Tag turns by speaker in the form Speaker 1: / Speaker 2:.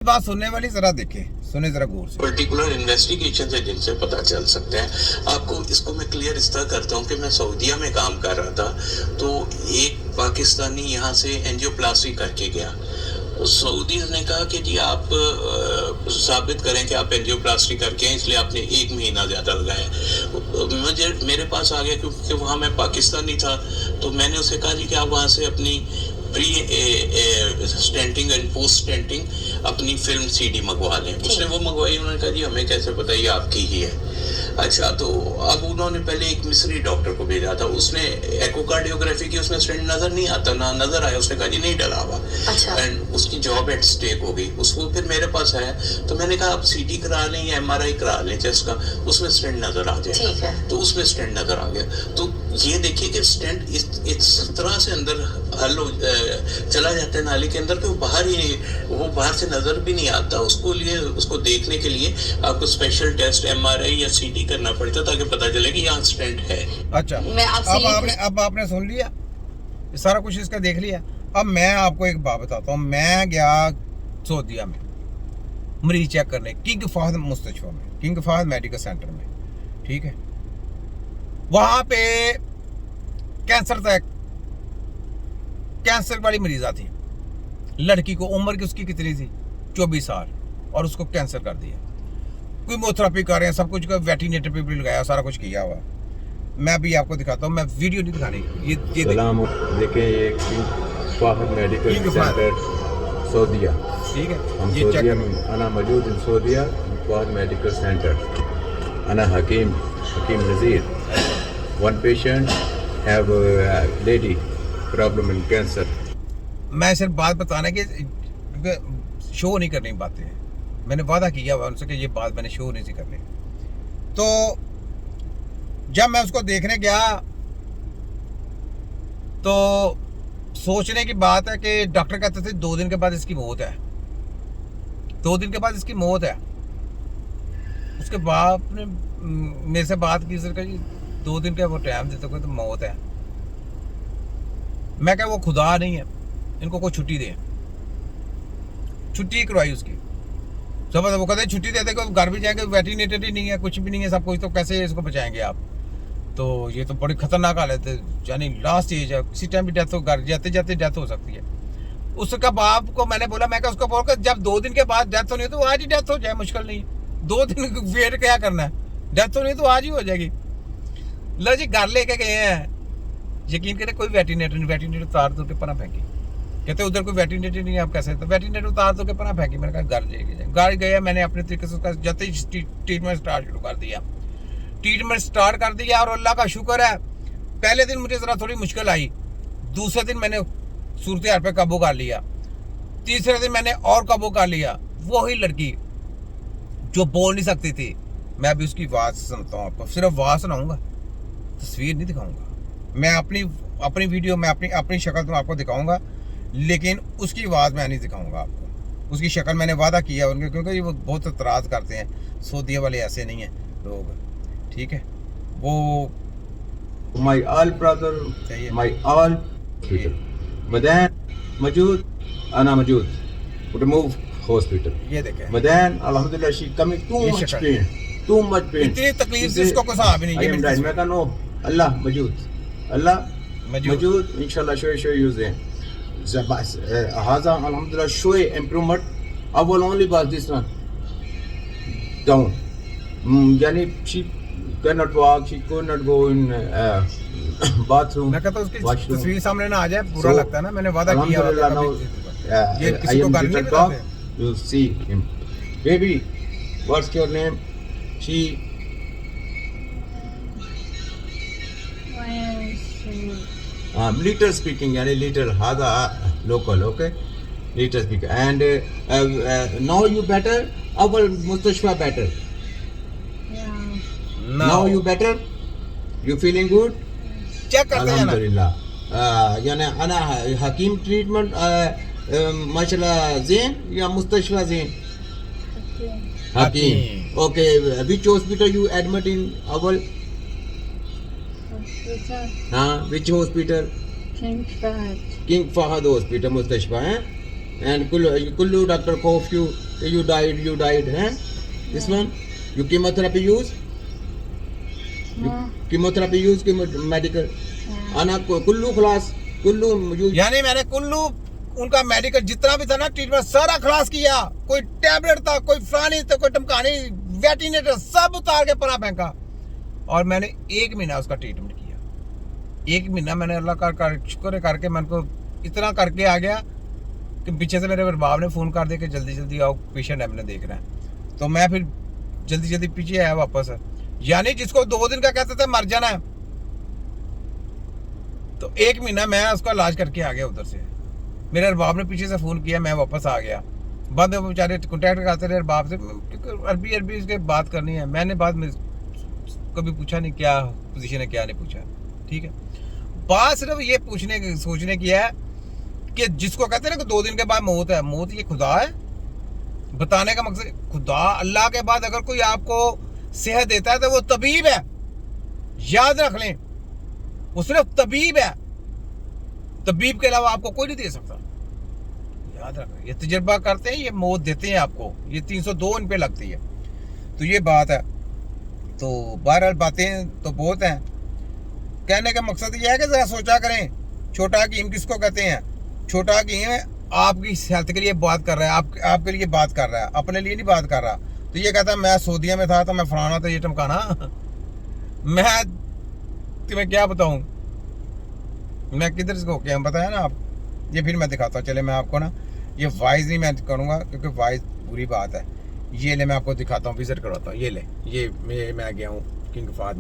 Speaker 1: बात सुनने वाली, जरा देखें, सुने जरा गौर से।
Speaker 2: पर्टिकुलर इन्वेस्टिगेशन है जिनसे पता चल सकते हैं। आपको इसको मैं क्लियर इस तरह करता हूँ कि मैं सऊदीया में काम कर रहा था, तो एक पाकिस्तानी यहाँ से एंजियोप्लास्टी करके गया। तो सऊदीज ने कहा कि जी आप साबित करें कि आप एंजियोप्लास्टी करके हैं, इसलिए आपने 1 महीना ज़्यादा लगाया। मेरे पास आ गया क्योंकि वहाँ मैं पाकिस्तानी था, तो मैंने उसे कहा जी कि आप वहाँ से अपनी pre stenting and post stenting अपनी फिल्म सीडी मंगवा लें। उसने वो मंगवाई, उन्होंने कहा जी हमें कैसे पता ये आपकी ही है। अच्छा, तो अब उन्होंने पहले एक मिस्री डॉक्टर को भेजा था, उसने एकोकार्डियोग्राफी की, उसमें स्टेंट नजर नहीं आता, ना नजर आया, उसने कहा जी नहीं डला हुआ।
Speaker 3: अच्छा।
Speaker 2: एंड उसकी जॉब एट स्टेक हो गई। उसको फिर मेरे पास आया, तो मैंने कहा आप सीटी करा लें या एमआरआई करा लें चेस्ट का, उसमें स्टेंट नजर आ जाएगा। तो उसमें स्टेंट नजर आ गया। तो ये देखिए कि स्टेंट इस तरह से अंदर चला जाता है नाली के अंदर कि वो बाहर से नजर भी नहीं आता। उसको देखने के लिए आपको स्पेशल टेस्ट एमआरआई या सीटी करना पड़ता ताकि पता चले कि यहाँ स्टेंट है।
Speaker 1: अच्छा, अब आपने सुन लिया, सारा कुछ इसका देख लिया। अब मैं आपको एक बात बताता हूँ। मैं गया सऊदीया में मरीज चेक करने, किंग फहद मुस्तशफा में, किंग फहद मेडिकल सेंटर में, ठीक है। वहां पे कैंसर वाली मरीजा थी, लड़की को, उम्र की उसकी कितनी थी, 24 साल, और उसको कैंसर कर दिया। कीमोथेरेपी कर रहे हैं, सब कुछ का वेटिनेटर पे भी लगाया, सारा कुछ किया हुआ। मैं भी आपको दिखाता हूँ, मैं वीडियो नहीं दिखानी, ये
Speaker 4: देखें, ये किंग फहद मेडिकल सेंटर सऊदीया,
Speaker 1: ठीक है।
Speaker 4: हम
Speaker 1: ये
Speaker 4: सऊदीया में, अना मौजूद इन सऊदीया फहद मेडिकल सेंटर, अना हकीम नज़ीर। One patient have lady problem in cancer.
Speaker 1: मैं सिर्फ बात बताना कि शो नहीं करनी बातें, मैंने वादा किया हुआ उनसे कि ये बात मैंने शो नहीं सी करनी। तो जब मैं उसको देखने गया तो सोचने की बात है कि डॉक्टर कहते थे 2 दिन के बाद इसकी मौत है, 2 दिन के बाद इसकी मौत है। उसके बाप ने मेरे से बात की, सर जी 2 दिन का वो टाइम देते कोई तो मौत है। मैं क्या वो खुदा नहीं है, इनको कोई छुट्टी दे, छुट्टी करवाई उसकी। सब वो कहते हैं छुट्टी देते, घर भी जाएंगे, वेटिनेटर ही नहीं है, कुछ भी नहीं है, सब कुछ, तो कैसे इसको बचाएंगे आप? तो ये तो बड़ी खतरनाक हालत है, यानी लास्ट स्टेज है, किसी टाइम भी डेथ हो, घर जाते जाते डेथ हो सकती है। उसका बाप को मैंने बोला, मैं क्या उसको बोल कर जब 2 दिन के बाद डेथ होनी है तो आज ही डेथ हो जाए, मुश्किल नहीं, 2 दिन वेट क्या करना है, डेथ होनी है तो आज ही हो जाएगी। लो जी, घर लेके गए हैं, यकीन करें कोई वेटिनेटर उतार दो के पना फेंकी, कहते उधर कोई वेटिनेटर नहीं है, आप कैसे? तो वेटिनेटर उतार दो के पना फेंकी। मैंने कहा घर लेके जाए, घर गया, मैंने अपने तरीके से उसका जाते ही ट्रीटमेंट स्टार्ट शुरू कर दिया, ट्रीटमेंट स्टार्ट कर दिया। और अल्लाह का शुक्र है, पहले दिन मुझे जरा थोड़ी मुश्किल आई, दूसरे दिन मैंने सूरत हाल पे काबू कर लिया, तीसरे दिन मैंने और काबू कर लिया। वही लड़की जो बोल नहीं सकती थी, मैं अभी उसकी आवाज़ सुनता हूँ आपको, सिर्फ आवाज़ सुनाऊंगा, तस्वीर नहीं दिखाऊंगा। मैं अपनी वीडियो में अपनी शक्ल तो आपको दिखाऊंगा, लेकिन उसकी आवाज़ मैं नहीं दिखाऊंगा आपको। उसकी शक्ल मैंने वादा किया उनके, क्योंकि वो बहुत एतराज़ करते हैं, सऊदीया वाले ऐसे नहीं हैं लोग, ठीक है। वो
Speaker 4: my all brother, my all मदैन मौजूद, अना मौजूद, रिमूव हॉस्पिटल।
Speaker 1: ये देखें,
Speaker 4: मदैन अल्हम्दुलिल्लाह she coming too much pain,
Speaker 1: इतनी तकलीफ से इसको कोई हिसाब ही नहीं है।
Speaker 4: मैं कहनो अल्लाह मौजूद इंशाल्लाह शोय यूज़ हाजा अल्हम्दुलिल्लाह शोय इम्प्रूवमेंट। अव्वल ओनली बात दिस वन डाउन, यानी she can not walk, she could not go in bathroom.
Speaker 1: मैं कहता हूं उसकी तस्वीर सामने ना आ जाए, बुरा लगता है ना, मैंने वादा किया ये किसी को करनी नहीं।
Speaker 4: You see him, baby, what's your name? She little speaking, yani little hada local, okay, little speaking. And now you better, our mustashfa better. Now you better, you feeling good?
Speaker 1: Check करते हैं ना,
Speaker 4: अल्हम्दुलिल्लाह। यानी अना हकीम treatment माशाल्लाह ज़ेन या मुस्तशफा ज़ेन? हकीम। Okay, which hospital you admit in our? हाँ, which hospital? King Fahad Hospital मुस्तशफा है। And कुल्लू डॉक्टर खौफ you You died, huh? This one, you chemotherapy use? Chemotherapy use, medical. Ana kullu class, kullu use.
Speaker 1: यानी मैंने कुल्लू उनका medical जितना भी था ना ट्रीटमेंट सारा खलास किया। कोई टैबलेट था, कोई फलानी था, कोई टमकानी, वेटिनेटर सब उतार के परा फेंका। और मैंने 1 महीना उसका ट्रीटमेंट किया। 1 महीना मैंने अल्लाह का शुक्र करके मैंने को इतना करके आ गया कि पीछे से मेरे बाप ने फ़ोन कर दिया कि जल्दी जल्दी आओ, पेशेंट हमने देखना है। तो मैं फिर जल्दी जल्दी पीछे आया वापस। यानी जिसको 2 दिन का कहते थे मर जाना है, तो 1 महीना मैं उसका इलाज करके आ गया उधर से। मेरे अरबाब ने पीछे से फ़ोन किया, मैं वापस आ गया। बाद में बेचारे कॉन्टैक्ट करते रहे अरबाब से, क्योंकि अरबी इसके बात करनी है। मैंने बाद में कभी पूछा नहीं क्या पोजीशन है, क्या नहीं पूछा। ठीक है, बात सिर्फ ये सोचने की है कि जिसको कहते हैं ना कि 2 दिन के बाद मौत है, मौत ये खुदा है। बताने का मकसद खुदा, अल्लाह के बाद अगर कोई आपको सेहत देता है तो वो तबीब है। याद रख लें, वो सिर्फ तबीब है। तबीब के अलावा आपको कोई नहीं दे सकता। याद रखें, ये तजर्बा करते हैं, ये मौत देते हैं आपको। ये 302 इन पे लगती है। तो ये बात है। तो बहरहाल बातें तो बहुत हैं। कहने का मकसद ये है कि जरा सोचा करें, छोटा हकीम किसको कहते हैं? छोटा हकीम आपकी हेल्थ के लिए बात कर रहा है, आपके लिए बात कर रहा है, अपने लिए नहीं बात कर रहा। तो ये कहता है मैं सऊदीया में था तो मैं फलाना, तो ये टमकाना। मैं तुम्हें क्या बताऊं, मैं किधर से होके हम बताया ना आप। ये फिर मैं दिखाता हूँ, चले मैं आपको ना, ये वॉइस नहीं मैं करूँगा क्योंकि वॉइस बुरी बात है। ये ले मैं आपको दिखाता हूँ, विजिट करवाता हूँ। ये ले, ये मैं गया हूँ किंग फहद।